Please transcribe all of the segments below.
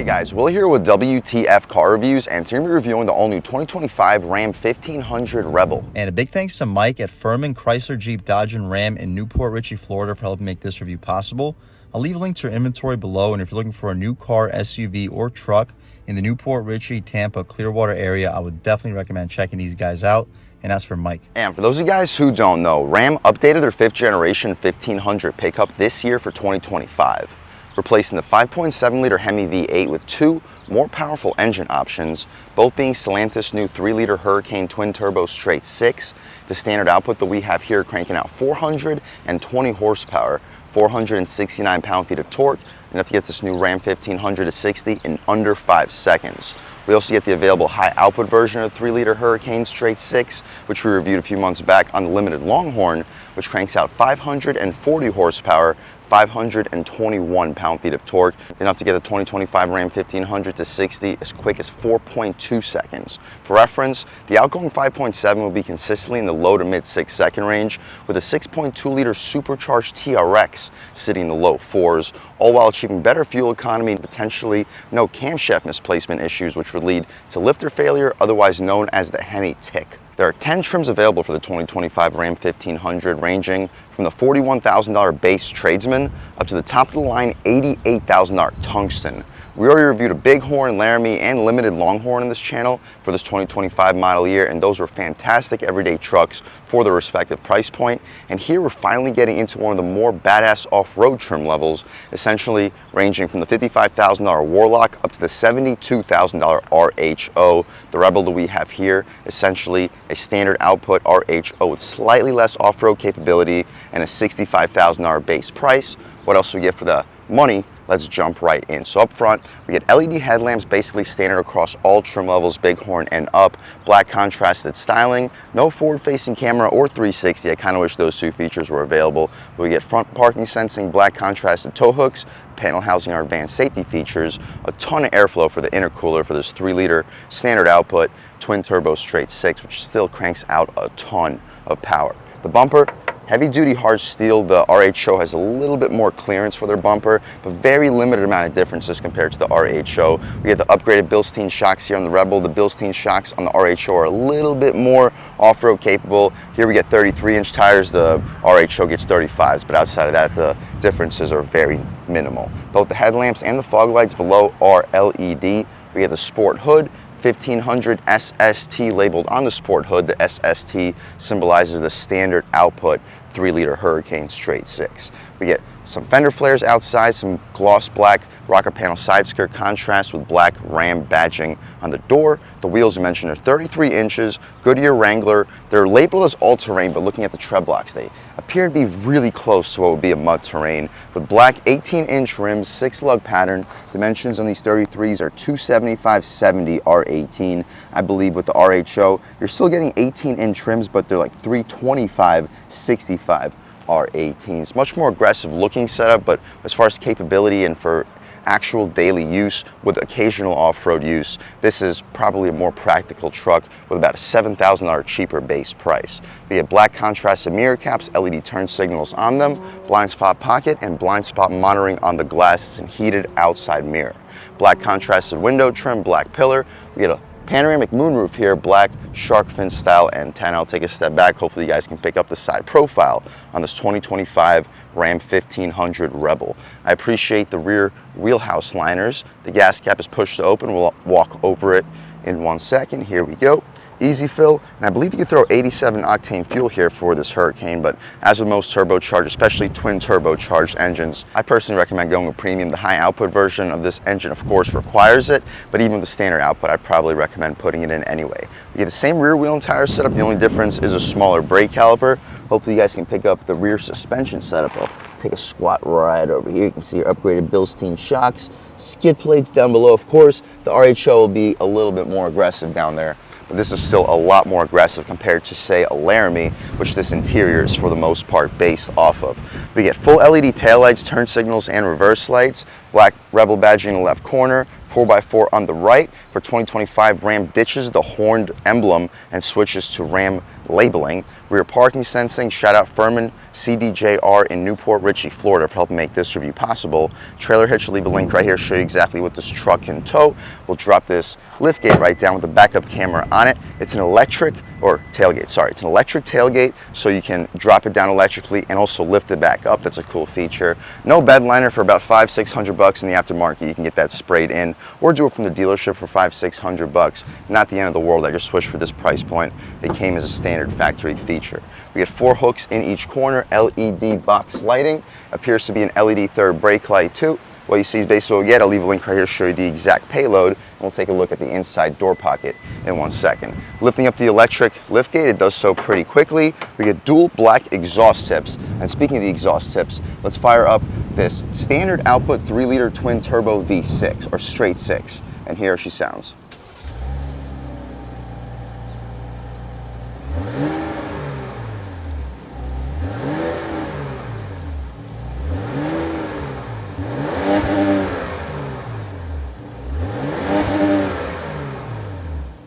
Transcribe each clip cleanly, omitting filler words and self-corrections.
guys, Will here with W.T.F car reviews, and today we're reviewing the all-new 2025 Ram 1500 Rebel. And a big thanks to Mike at Furman Chrysler Jeep Dodge and Ram in Newport Richey, Florida for helping make this review possible. I'll leave a link to your inventory below, and if you're looking for a new car, SUV, or truck in the Newport Richey, Tampa, Clearwater area, I would definitely recommend checking these guys out. And as for Mike. And for those of you guys who don't know, Ram updated their 5th generation 1500 pickup this year for 2025. Replacing the 5.7-liter Hemi V8 with two more powerful engine options, both being Stellantis' new 3-liter Hurricane twin-turbo straight 6. The standard output that we have here cranking out 420 horsepower, 469 pound-feet of torque, enough to get this new Ram 1500 to 60 in under 5 seconds. We also get the available high-output version of the 3-liter Hurricane straight 6, which we reviewed a few months back on the limited Longhorn, which cranks out 540 horsepower, 521 pound-feet of torque, enough to get the 2025 Ram 1500 to 60 as quick as 4.2 seconds. For reference, the outgoing 5.7 will be consistently in the low to mid 6-second range, with a 6.2-liter supercharged TRX sitting in the low 4s, all while achieving better fuel economy and potentially no camshaft misplacement issues, which would lead to lifter failure, otherwise known as the Hemi tick. There are 10 trims available for the 2025 Ram 1500, ranging from the $41,000 base Tradesman up to the top of the line $88,000 Tungsten. We already reviewed a Bighorn, Laramie, and limited Longhorn in this channel for this 2025 model year, and those were fantastic everyday trucks for their respective price point. And here we're finally getting into one of the more badass off-road trim levels, essentially ranging from the $55,000 Warlock up to the $72,000 RHO. The Rebel that we have here, essentially a standard output RHO with slightly less off-road capability and a $65,000 base price. What else do we get for the money? Let's jump right in. So up front, we get LED headlamps basically standard across all trim levels, Bighorn and up, black contrasted styling, no forward-facing camera or 360. I kind of wish those two features were available. But we get front parking sensing, black contrasted tow hooks, panel housing our advanced safety features, a ton of airflow for the intercooler for this 3-liter standard output twin-turbo straight 6, which still cranks out a ton of power. The bumper, heavy-duty hard steel. The RHO has a little bit more clearance for their bumper, but very limited amount of differences compared to the RHO. We get the upgraded Bilstein shocks here on the Rebel. The Bilstein shocks on the RHO are a little bit more off-road capable. Here we get 33-inch tires. The RHO gets 35s, but outside of that, the differences are very minimal. Both the headlamps and the fog lights below are LED. We get the sport hood, 1500 SST labeled on the sport hood. The SST symbolizes the standard output 3-liter Hurricane straight 6. We get some fender flares outside, some gloss black rocker panel side skirt contrast with black Ram badging on the door. The wheels I mentioned are 33 inches, Goodyear Wrangler. They're labeled as all-terrain, but looking at the tread blocks, they appear to be really close to what would be a mud terrain, with black 18-inch rims, 6-lug pattern. Dimensions on these 33s are 275/70 R18. I believe with the RHO, you're still getting 18-inch rims, but they're like 325/65 R18s. Much more aggressive looking setup, but as far as capability and for actual daily use with occasional off-road use, this is probably a more practical truck with about a $7,000 cheaper base price. We have black contrasted mirror caps, LED turn signals on them, blind spot pocket, and blind spot monitoring on the glass and heated outside mirror. Black contrasted window trim, black pillar. We get a panoramic moonroof here, black shark fin style antenna. I'll take a step back. Hopefully you guys can pick up the side profile on this 2025 Ram 1500 Rebel. I appreciate the rear wheelhouse liners. The gas cap is pushed to open. We'll walk over it in 1 second. Here we go. Easy fill, and I believe you can throw 87 octane fuel here for this Hurricane, but as with most turbocharged, especially twin turbocharged engines, I personally recommend going with premium. The high output version of this engine of course requires it, but even with the standard output, I'd probably recommend putting it in anyway. We get the same rear wheel and tire setup. The only difference is a smaller brake caliper. Hopefully you guys can pick up the rear suspension setup. I'll take a squat right over here. You can see your upgraded Bilstein shocks, skid plates down below. Of course, the RHO will be a little bit more aggressive down there, but this is still a lot more aggressive compared to, say, a Laramie, which this interior is for the most part based off of. We get full LED taillights, turn signals, and reverse lights, black Rebel badging in the left corner, 4x4 on the right. For 2025, Ram ditches the horned emblem and switches to Ram labeling. Rear parking sensing, shout out Furman CDJR in Newport Richey, Florida for helping make this review possible. Trailer hitch, I'll leave a link right here, show you exactly what this truck can tow. We'll drop this lift gate right down with the backup camera on it. It's an electric, or tailgate, sorry. It's an electric tailgate, so you can drop it down electrically and also lift it back up. That's a cool feature. No bed liner. For about $500-600 in the aftermarket. You can get that sprayed in or do it from the dealership for $500-600. Not the end of the world. I just switched for this price point. It came as a standard factory feature. We get 4 hooks in each corner, LED box lighting. Appears to be an LED third brake light too. What you see is basically what we get. I'll leave a link right here to show you the exact payload, and we'll take a look at the inside door pocket in 1 second. Lifting up the electric lift gate, it does so pretty quickly. We get dual black exhaust tips. And speaking of the exhaust tips, let's fire up this standard output 3-liter twin turbo V6, or straight 6. And here she sounds.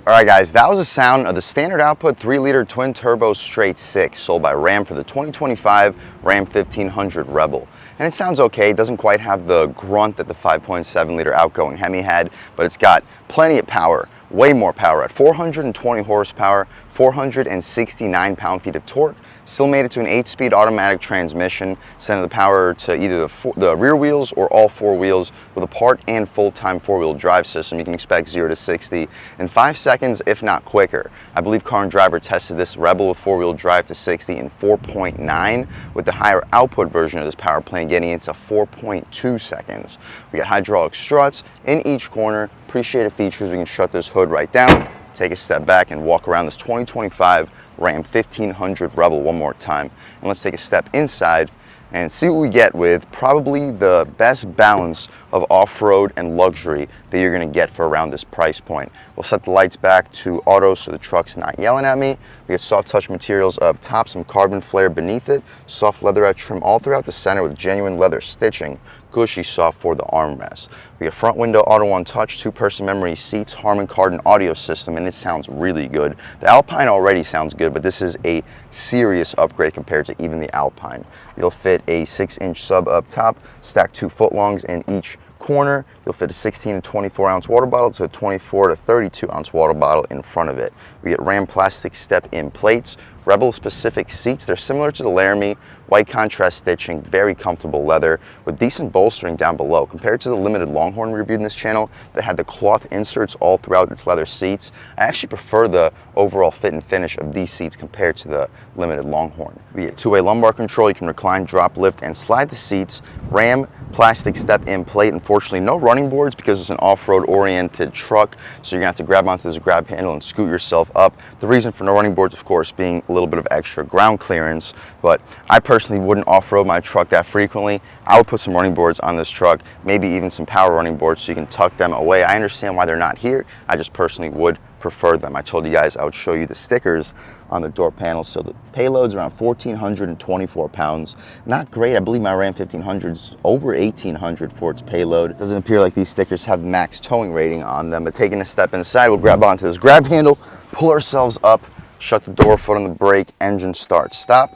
Alright guys, that was the sound of the standard output 3-liter twin turbo straight 6 sold by Ram for the 2025 Ram 1500 Rebel. And it sounds okay. It doesn't quite have the grunt that the 5.7-liter outgoing Hemi had, but it's got plenty of power, way more power at 420 horsepower, 469 pound-feet of torque. Still made it to an 8-speed automatic transmission, sending the power to either the rear wheels or all 4 wheels with a part and full-time 4-wheel drive system. You can expect 0 to 60 in 5 seconds, if not quicker. I believe Car and Driver tested this Rebel with 4-wheel drive to 60 in 4.9, with the higher output version of this power plant getting into 4.2 seconds. We got hydraulic struts in each corner. Appreciated features. We can shut this hood right down, take a step back, and walk around this 2025 Ram 1500 Rebel one more time. And let's take a step inside and see what we get with probably the best balance of off-road and luxury that you're gonna get for around this price point. We'll set the lights back to auto so the truck's not yelling at me. We get soft touch materials up top, some carbon flare beneath it, soft leatherette trim all throughout the center with genuine leather stitching, cushy soft for the armrest. We get front window auto on touch, 2-person memory seats, Harman Kardon audio system, and it sounds really good. The Alpine already sounds good, but this is a serious upgrade compared to even the Alpine. You'll fit a 6-inch sub up top, stack 2 footlongs in each corner. You'll fit a 16 to 24 ounce water bottle to a 24 to 32 ounce water bottle in front of it. We get Ram plastic step-in plates, Rebel specific seats. They're similar to the Laramie, white contrast stitching, very comfortable leather with decent bolstering down below. Compared to the limited Longhorn we reviewed in this channel that had the cloth inserts all throughout its leather seats, I actually prefer the overall fit and finish of these seats compared to the limited Longhorn. We get 2-way lumbar control. You can recline, drop, lift, and slide the seats. Ram plastic step-in plate. Unfortunately, no running boards because it's an off-road oriented truck, so you're gonna have to grab onto this grab handle and scoot yourself up. The reason for no running boards, of course, being a little bit of extra ground clearance, but I personally wouldn't off-road my truck that frequently. I would put some running boards on this truck, maybe even some power running boards so you can tuck them away. I understand why they're not here. I just personally would prefer them. I told you guys I would show you the stickers on the door panels. So the payload's around 1,424 pounds. Not great. I believe my Ram 1500's over 1,800 for its payload. It doesn't appear like these stickers have max towing rating on them, but taking a step inside, we'll grab onto this grab handle, pull ourselves up, shut the door, foot on the brake, engine start, stop,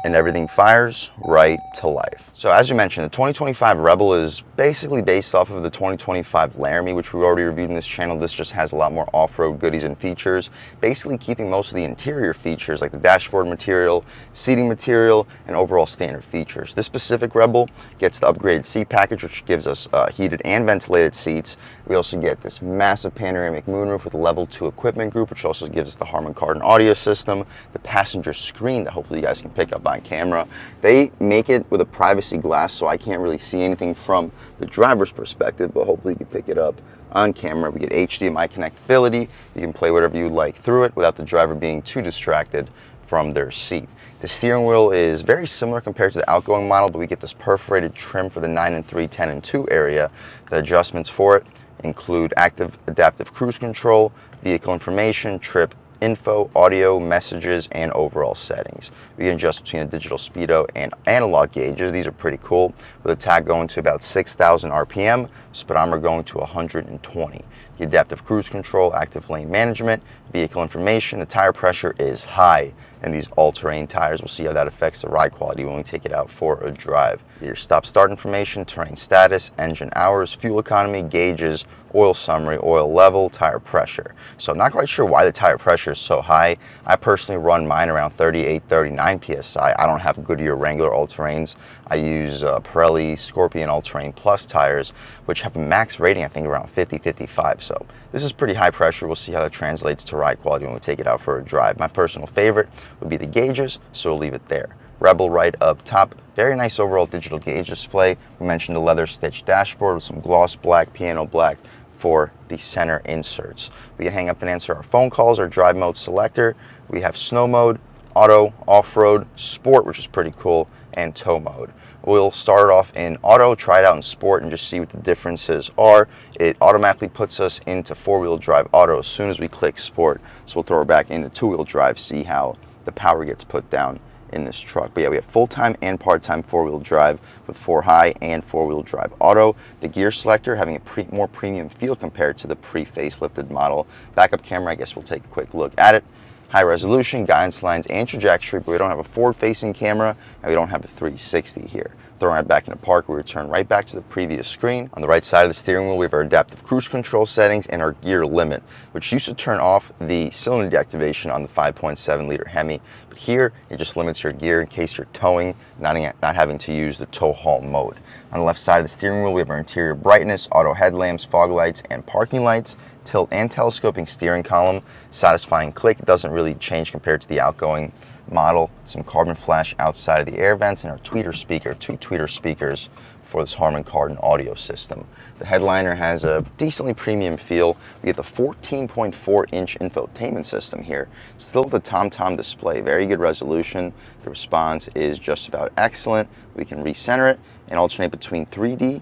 and everything fires right to life. So as you mentioned, the 2025 Rebel is basically based off of the 2025 Laramie, which we already reviewed in this channel. This just has a lot more off-road goodies and features, basically keeping most of the interior features like the dashboard material, seating material, and overall standard features. This specific Rebel gets the upgraded seat package, which gives us heated and ventilated seats. We also get this massive panoramic moonroof with a level 2 equipment group, which also gives us the Harman Kardon audio system, the passenger screen that hopefully you guys can pick up on camera. They make it with a privacy glass, so I can't really see anything from the driver's perspective, but hopefully you can pick it up on camera. We get HDMI connectability. You can play whatever you like through it without the driver being too distracted from their seat. The steering wheel is very similar compared to the outgoing model, but we get this perforated trim for the 9 and 3, 10 and 2 area. The adjustments for it include active adaptive cruise control, vehicle information, trip info, audio, messages, and overall settings. We can adjust between a digital speedo and analog gauges. These are pretty cool, with a tach going to about 6,000 RPM, speedometer going to 120. The adaptive cruise control, active lane management, vehicle information, the tire pressure is high. and these all-terrain tires. We'll see how that affects the ride quality when we take it out for a drive. Your stop-start information, terrain status, engine hours, fuel economy, gauges, oil summary, oil level, tire pressure. So I'm not quite sure why the tire pressure is so high. I personally run mine around 38, 39 PSI. I don't have Goodyear Wrangler all-terrains. I use Pirelli Scorpion All-Terrain Plus tires, which have a max rating, I think, around 50, 55. So this is pretty high pressure. We'll see how that translates to ride quality when we take it out for a drive. My personal favorite would be the gauges, so we'll leave it there. Rebel right up top. Very nice overall digital gauge display. We mentioned the leather stitched dashboard with some gloss black, piano black for the center inserts. We can hang up and answer our phone calls, our drive mode selector. We have snow mode, auto, off-road, sport, which is pretty cool, and tow mode. We'll start off in auto, try it out in sport, and just see what the differences are. It automatically puts us into four-wheel drive auto as soon as we click sport. So we'll throw it back into two-wheel drive, see how the power gets put down in this truck. But yeah, we have full-time and part-time four-wheel drive with 4High and four-wheel drive auto. The gear selector having a more premium feel compared to the pre-facelifted model. Backup camera, I guess we'll take a quick look at it. High resolution, guidance lines, and trajectory, but we don't have a forward-facing camera, and we don't have a 360 here. Throwing it back into park, we return right back to the previous screen. On the right side of the steering wheel, we have our adaptive cruise control settings and our gear limit, which used to turn off the cylinder deactivation on the 5.7 liter Hemi, but here it just limits your gear in case you're towing, not having to use the tow haul mode. On the left side of the steering wheel, we have our interior brightness, auto headlamps, fog lights, and parking lights. Tilt and telescoping steering column, satisfying click. It doesn't really change compared to the outgoing model. Some carbon flash outside of the air vents, and our tweeter speaker, two tweeter speakers for this Harman Kardon audio system. The headliner has a decently premium feel. We get the 14.4-inch infotainment system here. Still with the TomTom display, very good resolution. The response is just about excellent. We can recenter it and alternate between 3D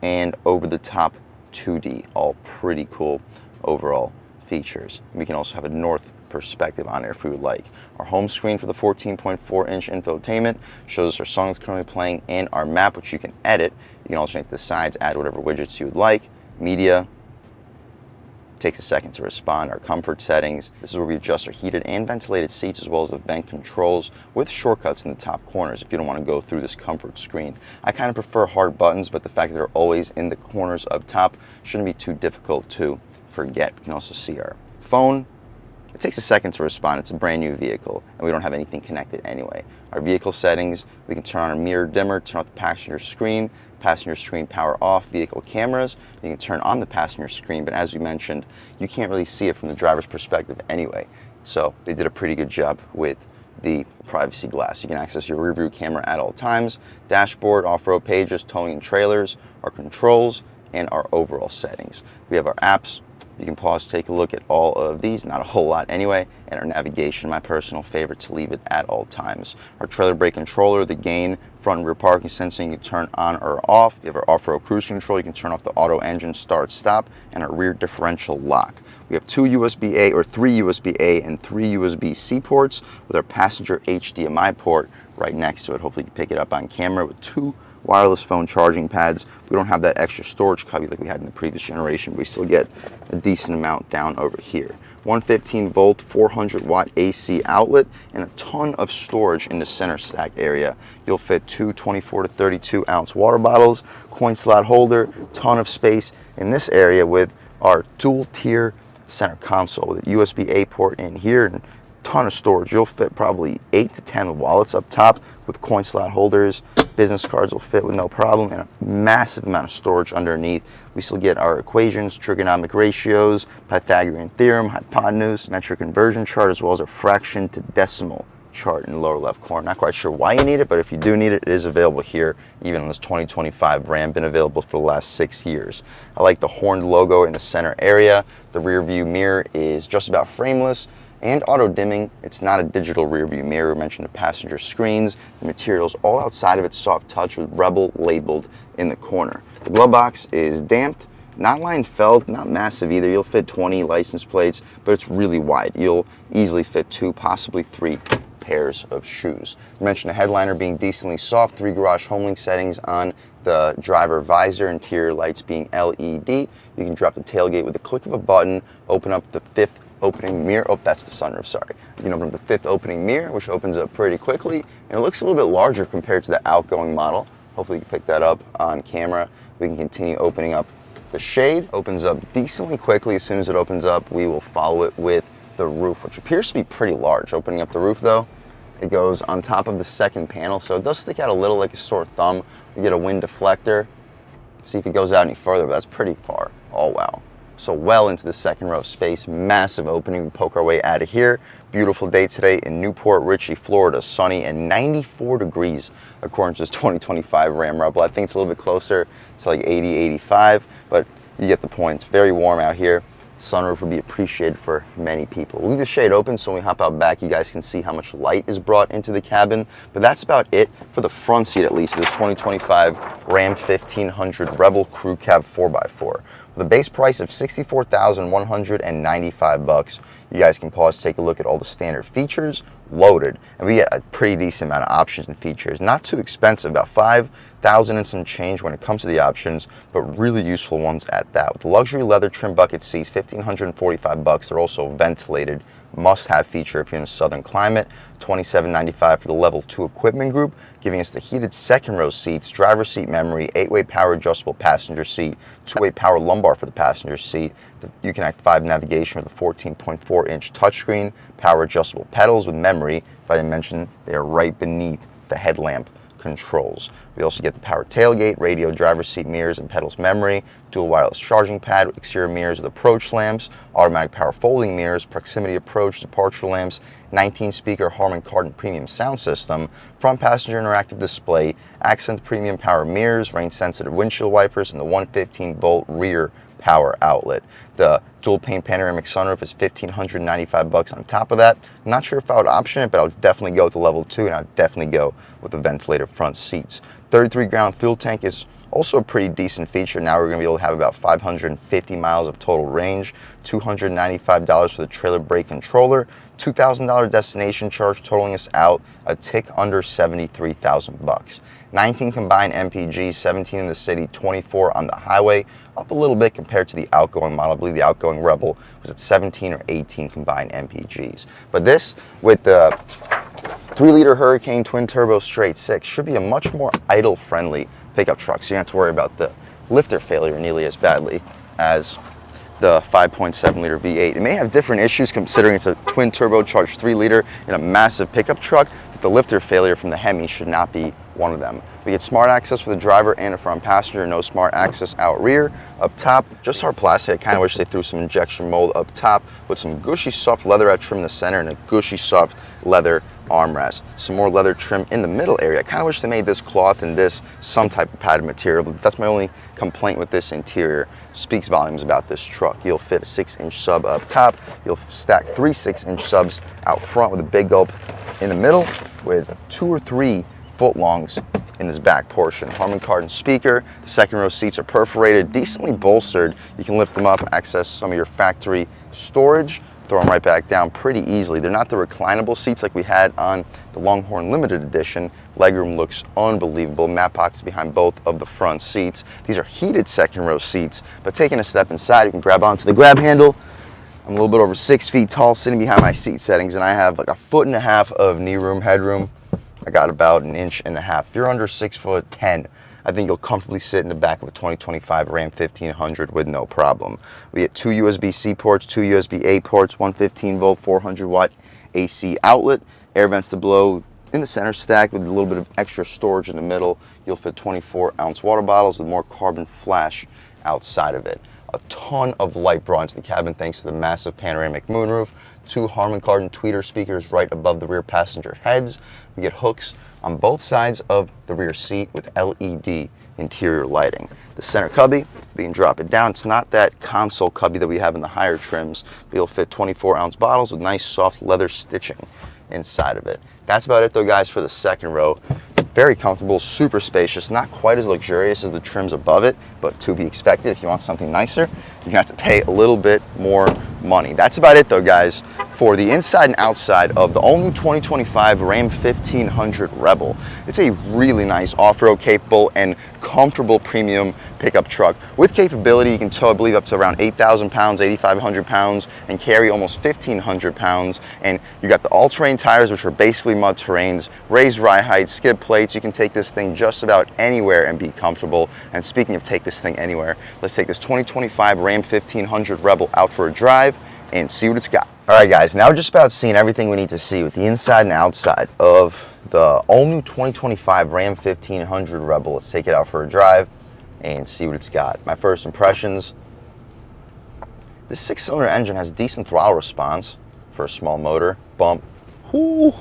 and over-the-top 2D, all pretty cool overall features. We can also have a north perspective on it if we would like. Our home screen for the 14.4-inch infotainment shows us our songs currently playing and our map, which you can edit. You can alternate to the sides, add whatever widgets you would like. Media takes a second to respond. Our comfort settings, this is where we adjust our heated and ventilated seats as well as the vent controls with shortcuts in the top corners if you don't want to go through this comfort screen. I kind of prefer hard buttons, but the fact that they're always in the corners up top shouldn't be too difficult to forget. We can also see our phone. It takes a second to respond. It's a brand new vehicle and we don't have anything connected anyway. Our vehicle settings, we can turn on our mirror dimmer, turn off the passenger screen power off, vehicle cameras. You can turn on the passenger screen, but as we mentioned, you can't really see it from the driver's perspective anyway. So they did a pretty good job with the privacy glass. You can access your rear view camera at all times, dashboard, off-road pages, towing and trailers, our controls, and our overall settings. We have our apps. You can pause, take a look at all of these, not a whole lot anyway, and our navigation, my personal favorite, to leave it at all times. Our trailer brake controller, the gain, front and rear parking sensing, you can turn on or off. You have our off-road cruise control, you can turn off the auto engine start stop, and our rear differential lock. We have three USB-A and three USB-C ports with our passenger HDMI port right next to it. Hopefully you can pick it up on camera with two wireless phone charging pads. We don't have that extra storage cubby like we had in the previous generation, but we still get a decent amount down over here. 115 volt, 400 watt AC outlet, and a ton of storage in the center stack area. You'll fit two 24 to 32 ounce water bottles, coin slot holder, ton of space in this area with our dual tier center console with a USB-A port in here and ton of storage. You'll fit probably 8 to 10 wallets up top with coin slot holders. Business cards will fit with no problem, and a massive amount of storage underneath. We still get our equations, trigonometric ratios, Pythagorean theorem, hypotenuse, metric conversion chart, as well as a fraction to decimal chart in the lower left corner. Not quite sure why you need it, but if you do need it, it is available here, even on this 2025 Ram. Been available for the last 6 years. I like the horned logo in the center area. The rear view mirror is just about frameless and auto dimming. It's not a digital rear view mirror. I mentioned the passenger screens. The materials all outside of it soft touch with Rebel labeled in the corner. The glove box is damped, not line felt, not massive either. You'll fit 20 license plates, but it's really wide. You'll easily fit 2, possibly 3 pairs of shoes. I mentioned the headliner being decently soft, 3 garage homelink settings on the driver visor, interior lights being LED. You can drop the tailgate with the click of a button, open up the 5th opening mirror. Oh, that's the sunroof, sorry. You can open up the fifth opening mirror, which opens up pretty quickly, and it looks a little bit larger compared to the outgoing model. Hopefully you can pick that up on camera. We can continue opening up the shade. Opens up decently quickly. As soon as it opens up, we will follow it with the roof, which appears to be pretty large. Opening up the roof though, it goes on top of the second panel, so it does stick out a little like a sore thumb. We get a wind deflector. See if it goes out any further, but that's pretty far. Oh wow. So well into the second row space, massive opening. We poke our way out of here. Beautiful day today in Newport Richey, Florida, sunny and 94 degrees according to this 2025 Ram Rebel. I think it's a little bit closer to like 80, 85, but you get the point. It's very warm out here. Sunroof would be appreciated for many people. We'll leave the shade open so when we hop out back, you guys can see how much light is brought into the cabin. But that's about it for the front seat, at least, this 2025 Ram 1500 Rebel Crew Cab 4x4. With a base price of $64,195. You guys can pause, take a look at all the standard features, loaded, and we get a pretty decent amount of options and features. Not too expensive, about $5,000 and some change when it comes to the options, but really useful ones at that. With the luxury leather trim bucket seats, $1,545. They're also ventilated, must-have feature if you're in a southern climate. $27.95 for the level 2 equipment group, giving us the heated second row seats, driver seat memory, 8-way power adjustable passenger seat, 2-way power lumbar for the passenger seat. You can act 5 navigation with a 14.4-inch touchscreen, power adjustable pedals with memory. If I didn't mention, they are right beneath the headlamp controls. We also get the power tailgate, radio, driver seat mirrors, and pedals memory, dual wireless charging pad with exterior mirrors with approach lamps, automatic power folding mirrors, proximity approach, departure lamps, 19-speaker Harman Kardon premium sound system, front passenger interactive display, accent premium power mirrors, rain-sensitive windshield wipers, and the 115-volt rear power outlet. The dual pane panoramic sunroof is $1,595 on top of that. I'm not sure if I would option it, but I'll definitely go with the level 2, and I'll definitely go with the ventilated front seats. 33-gallon fuel tank is also a pretty decent feature. Now we're going to be able to have about 550 miles of total range, $295 for the trailer brake controller, $2,000 destination charge, totaling us out a tick under $73,000. 19 combined MPGs, 17 in the city, 24 on the highway, up a little bit compared to the outgoing model. I believe the outgoing Rebel was at 17 or 18 combined MPGs. But this, with the 3-liter Hurricane twin turbo straight 6, should be a much more idle-friendly pickup truck, so you don't have to worry about the lifter failure nearly as badly as the 5.7-liter V8. It may have different issues considering it's a twin turbocharged 3-liter in a massive pickup truck, but the lifter failure from the Hemi should not be one of them. We get smart access for the driver and the front passenger, no smart access out rear. Up top, just hard plastic. I kind of wish they threw some injection mold up top with some gushy soft leatherette trim in the center and a gushy soft leather armrest. Some more leather trim in the middle area. I kind of wish they made this cloth and this some type of padded material, but that's my only complaint with this interior. Speaks volumes about this truck. You'll fit a 6-inch sub up top. You'll stack 3 6-inch subs out front with a big gulp in the middle with 2 or 3 foot-longs in this back portion. Harman Kardon speaker. The second row seats are perforated, decently bolstered. You can lift them up, access some of your factory storage, throw them right back down pretty easily. They're not the reclinable seats like we had on the Longhorn Limited Edition. Legroom looks unbelievable. Mat pockets behind both of the front seats. These are heated second row seats, but taking a step inside, you can grab onto the grab handle. I'm a little bit over 6 feet tall sitting behind my seat settings, and I have like 1.5 feet of knee room, headroom. I got about 1.5 inches. If you're under 6'10", I think you'll comfortably sit in the back of a 2025 Ram 1500 with no problem. We get 2 USB-C ports, 2 USB-A ports, 115-volt, 400-watt AC outlet, air vents to blow in the center stack with a little bit of extra storage in the middle. You'll fit 24-ounce water bottles with more carbon flash outside of it. A ton of light brought into the cabin thanks to the massive panoramic moonroof. 2 Harman Kardon tweeter speakers right above the rear passenger heads. We get hooks on both sides of the rear seat with LED interior lighting. The center cubby, we can drop it down. It's not that console cubby that we have in the higher trims, but you'll fit 24-ounce bottles with nice soft leather stitching inside of it. That's about it though, guys, for the second row. Very comfortable, super spacious, not quite as luxurious as the trims above it, but to be expected. If you want something nicer, you're gonna have to pay a little bit more money. That's about it though, guys, for the inside and outside of the all-new 2025 Ram 1500 Rebel. It's a really nice off-road capable and comfortable premium pickup truck with capability. You can tow, I believe, up to around 8,000 pounds, 8,500 pounds, and carry almost 1,500 pounds. And you got the all-terrain tires, which are basically mud terrains, raised ride heights, skid plates. You can take this thing just about anywhere and be comfortable. And speaking of take this thing anywhere, let's take this 2025 Ram 1500 Rebel out for a drive and see what it's got. All right, guys, now we're just about seeing everything we need to see with the inside and outside of the all-new 2025 Ram 1500 Rebel. Let's take it out for a drive and see what it's got. My first impressions, this 6-cylinder engine has decent throttle response for a small motor. Bump. Whoo.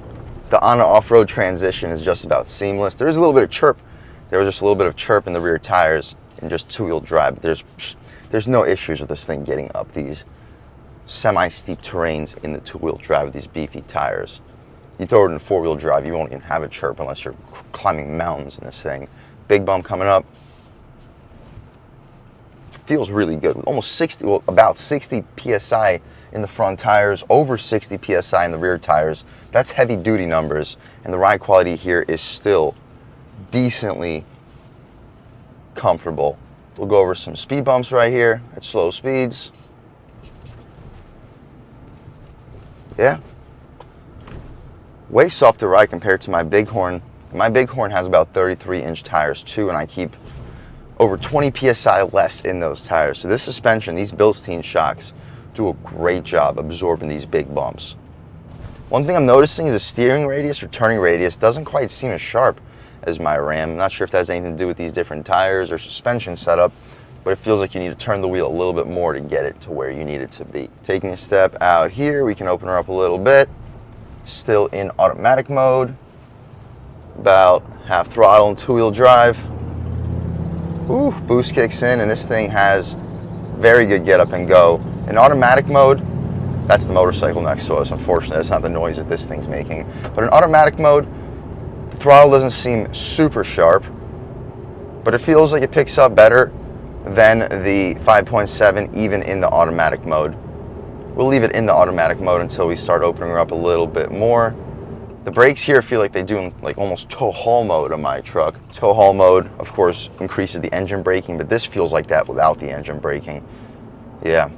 The on and off-road transition is just about seamless. There's a little bit of chirp. There was just a little bit of chirp in the rear tires in just two-wheel drive. There's no issues with this thing getting up these semi-steep terrains in the two-wheel drive with these beefy tires. You throw it in four-wheel drive, you won't even have a chirp unless you're climbing mountains in this thing. Big bump coming up. Feels really good with almost 60, well, about 60 PSI in the front tires, over 60 PSI in the rear tires. That's heavy duty numbers, and the ride quality here is still decently comfortable. We'll go over some speed bumps right here at slow speeds. Yeah, way softer ride compared to my Bighorn. My Bighorn has about 33-inch tires too, and I keep over 20 PSI less in those tires. So this suspension, these Bilstein shocks, do a great job absorbing these big bumps. One thing I'm noticing is the steering radius or turning radius doesn't quite seem as sharp as my Ram. I'm not sure if that has anything to do with these different tires or suspension setup, but it feels like you need to turn the wheel a little bit more to get it to where you need it to be. Taking a step out here, we can open her up a little bit. Still in automatic mode. About half throttle and two-wheel drive. Ooh, boost kicks in, and this thing has very good get up and go. In automatic mode, that's the motorcycle next to us. Unfortunately, that's not the noise that this thing's making. But in automatic mode, the throttle doesn't seem super sharp, but it feels like it picks up better than the 5.7 even in the automatic mode. We'll leave it in the automatic mode until we start opening her up a little bit more. The brakes here feel like they do in like almost tow haul mode on my truck. Tow haul mode, of course, increases the engine braking, but this feels like that without the engine braking. Yeah.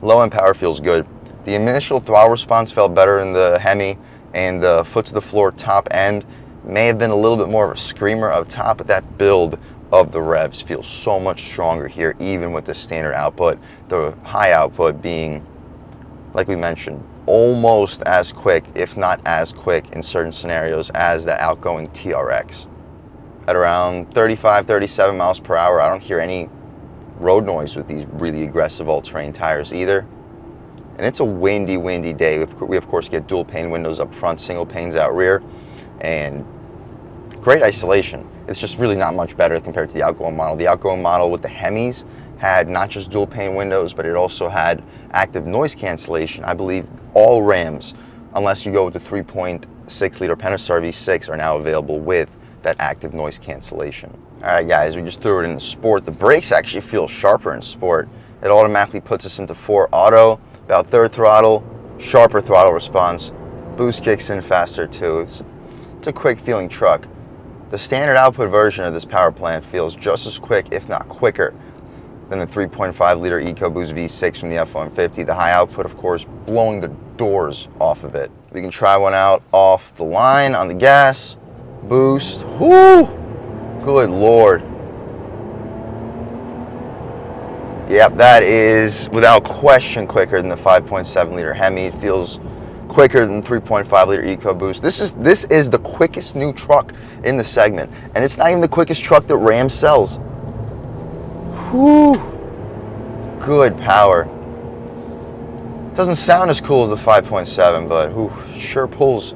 Low end power feels good. The initial throttle response felt better in the Hemi, and the foot to the floor top end may have been a little bit more of a screamer up top, but that build of the revs feels so much stronger here, even with the standard output. The high output being, like we mentioned, almost as quick, if not as quick in certain scenarios as the outgoing TRX. At around 35, 37 miles per hour, I don't hear any road noise with these really aggressive all-terrain tires either. And it's a windy, windy day. We of course get dual pane windows up front, single panes out rear, and great isolation. It's just really not much better compared to the outgoing model. The outgoing model with the Hemis had not just dual pane windows, but it also had active noise cancellation. I believe all Rams, unless you go with the 3.6 liter Pentastar V6, are now available with that active noise cancellation. All right, guys, we just threw it in sport. The brakes actually feel sharper in sport. It automatically puts us into 4 auto, about third throttle, sharper throttle response. Boost kicks in faster too. It's a quick feeling truck. The standard output version of this power plant feels just as quick, if not quicker, than the 3.5 liter EcoBoost V6 from the F-150. The high output, of course, blowing the doors off of it. We can try one out off the line on the gas. Boost. Whoo! Good Lord. Yep, that is without question quicker than the 5.7 liter Hemi. It feels quicker than 3.5 liter EcoBoost. This is the quickest new truck in the segment, and it's not even the quickest truck that Ram sells. Whew. Good power. Doesn't sound as cool as the 5.7, but whew, sure pulls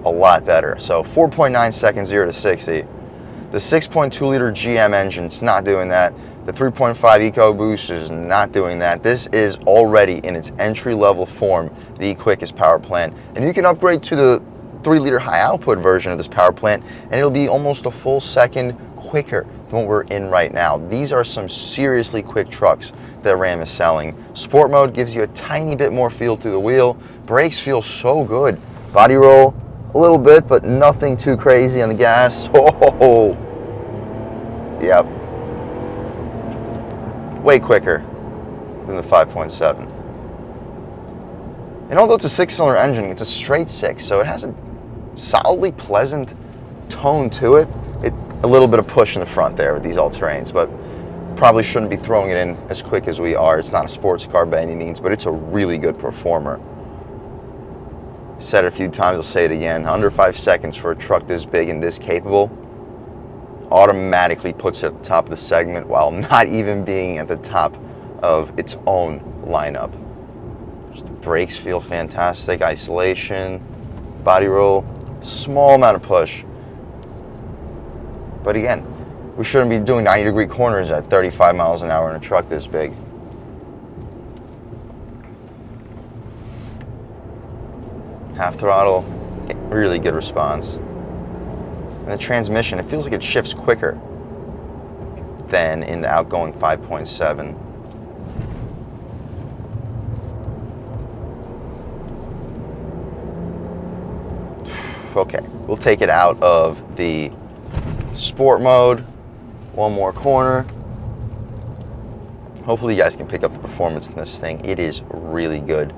a lot better. So 4.9 seconds 0 to 60. The 6.2 liter GM engine's not doing that. The 3.5 EcoBoost is not doing that. This is already in its entry-level form the quickest power plant. And you can upgrade to the 3 liter high output version of this power plant, and it'll be almost a full second quicker than what we're in right now. These are some seriously quick trucks that Ram is selling. Sport mode gives you a tiny bit more feel through the wheel. Brakes feel so good. Body roll, a little bit, but nothing too crazy on the gas. Oh, yep. Way quicker than the 5.7. And although it's a 6-cylinder engine, it's a straight 6, so it has a solidly pleasant tone to it. A little bit of push in the front there with these all-terrains, but probably shouldn't be throwing it in as quick as we are. It's not a sports car by any means, but it's a really good performer. Said it a few times, I'll say it again. Under 5 seconds for a truck this big and this capable automatically puts it at the top of the segment while not even being at the top of its own lineup. Just the brakes feel fantastic, isolation, body roll, small amount of push. But again, we shouldn't be doing 90-degree corners at 35 miles an hour in a truck this big. Half throttle, really good response. And the transmission, it feels like it shifts quicker than in the outgoing 5.7. Okay, we'll take it out of the sport mode. One more corner. Hopefully you guys can pick up the performance in this thing. It is really good.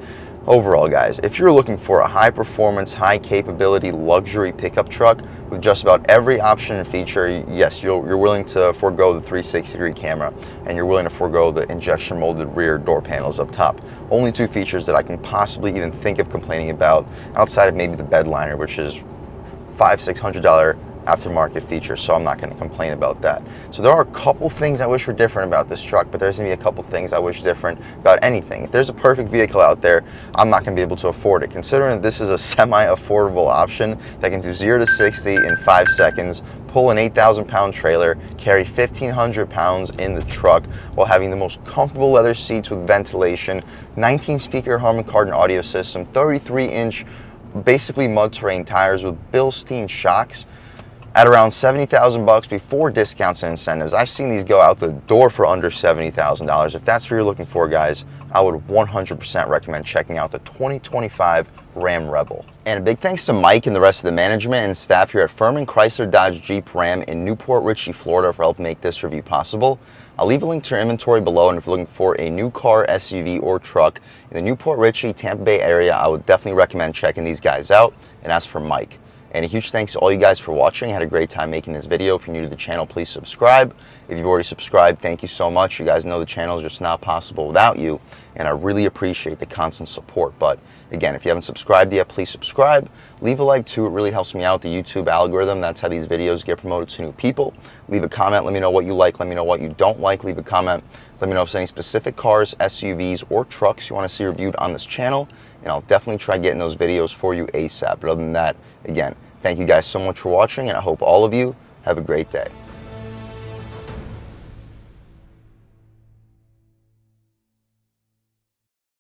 Overall, guys, if you're looking for a high performance, high capability luxury pickup truck with just about every option and feature, yes, you're willing to forego the 360-degree camera and you're willing to forego the injection molded rear door panels up top. Only 2 features that I can possibly even think of complaining about outside of maybe the bed liner, which is $500–600 aftermarket feature, so I'm not going to complain about that. So there are a couple things I wish were different about this truck, but there's going to be a couple things I wish different about anything. If there's a perfect vehicle out there, I'm not going to be able to afford it. Considering this is a semi-affordable option that can do 0 to 60 in 5 seconds, pull an 8,000-pound trailer, carry 1,500 pounds in the truck while having the most comfortable leather seats with ventilation, 19-speaker Harman Kardon audio system, 33-inch basically mud terrain tires with Bilstein shocks, at around $70,000 before discounts and incentives. I've seen these go out the door for under $70,000. If that's what you're looking for, guys, I would 100% recommend checking out the 2025 Ram Rebel. And a big thanks to Mike and the rest of the management and staff here at Furman Chrysler Dodge Jeep Ram in Newport Richey, Florida for helping make this review possible. I'll leave a link to your inventory below, and if you're looking for a new car, SUV, or truck in the Newport Richey, Tampa Bay area, I would definitely recommend checking these guys out. And as for Mike, and a huge thanks to all you guys for watching. I had a great time making this video. If you're new to the channel, please subscribe. If you've already subscribed, thank you so much. You guys know the channel is just not possible without you, and I really appreciate the constant support. But again, if you haven't subscribed yet, please subscribe. Leave a like too. It really helps me out, the YouTube algorithm. That's how these videos get promoted to new people. Leave a comment. Let me know what you like. Let me know what you don't like. Leave a comment. Let me know if there's any specific cars, SUVs, or trucks you want to see reviewed on this channel, and I'll definitely try getting those videos for you ASAP. But other than that, again, thank you guys so much for watching, and I hope all of you have a great day.